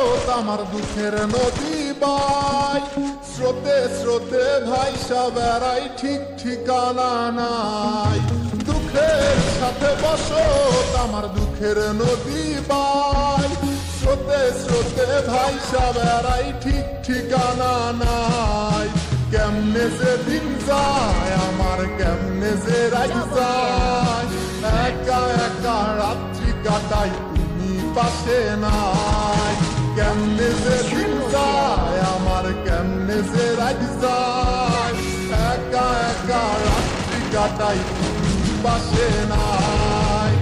বসত আমার দুঃখের নদী বাই, স্রোতে স্রোতে ভাইসা বেড়াই ঠিক ঠিকানা নাই। দুঃখের সাথে বসত আমার দুঃখের নদী বাই, স্রোতে স্রোতে ভাইসা বেড়াই ঠিক ঠিকানা নাই। কেমনে যে দিন যায় আমার, কেমনে যে রাত যায়, একা একা রাত্রি কাটাই তুমি পাশে নাই। কেমনে যে দিন যায় আমার, কেমনে যে রাত যায়, একা একা রাত্রি কাটাই তুমি পাশে নাই।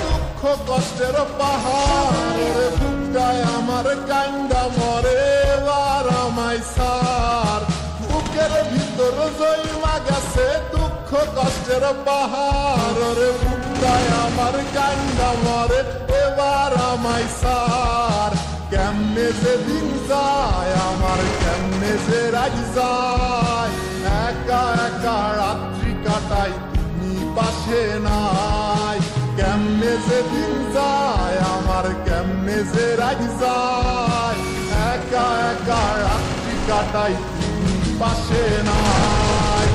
দুঃখ কষ্টের পাহাড় বুকটায় আমার কান্দা মরে আর আমায় সার। বুকের ভিতর জৈমা গেছে দুঃখ কষ্টের পাহাড়, বুকটায় আমার কান্দা মরে এবার আমায় সার। কেমনে যে দিন যায় আমার, কেমনে যে রাত যায়, একা একা রাত্রি কাটাই তুমি পাশে নাই। কেমনে যে দিন যায় আমার, কেমনে যে রাত যায়, একা একা রাত্রি কাটাই তুমি পাশে নাই।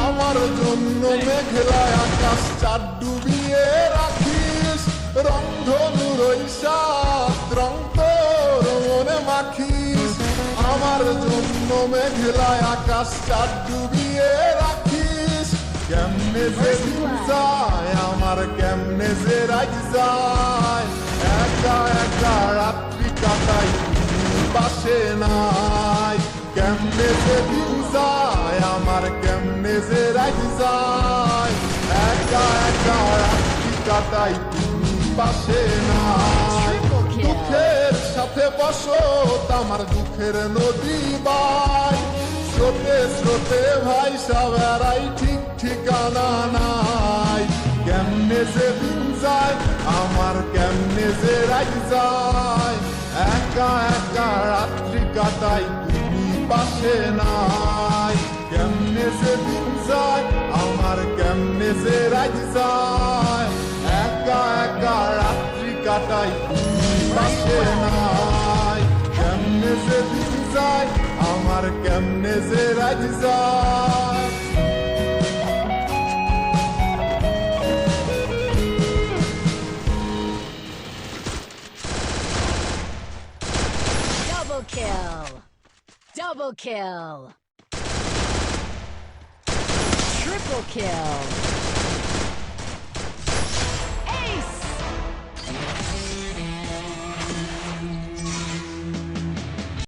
আমার জন্য মেঘলা আকাশ চাঁদ ডুবিয়ে রাখিস, রংধনুর ওই সাত রং তোর মনে মাখিস। আমার জন্য মেঘলা আকাশ চাঁদ ডুবিয়ে রাখিস। কেমনে যে দিন যায় আমার, কেমনে যে রাত যায়, একা একা রাত্রি কাটাই তুমি পাশে নাই। কেমনে যে দিন যায় আমার, কেমনে যে রাত যায়, একা একা রাত্রি কাটাই তুমি পাশে নাই। দুঃখের সাথে বসত আমার দুঃখের নদী বাই, স্রোতে স্রোতে ভাইসা বেড়াই ঠিক ঠিকানা নাই। কেমনে যে দিন যায় আমার, কেমনে যে রাত যায়, একা একা রাত্রি কাটাই তুমি পাশে নাই। কেমনে যে দিন যায় আমার, কেমনে যে রাত যায়, একা একা রাত্রি কাটাই তুমি পাশে নাই। কেমনে যে দিন যায় আমার, কেমনে যে রাত যায়। Double kill! Double kill! Triple kill!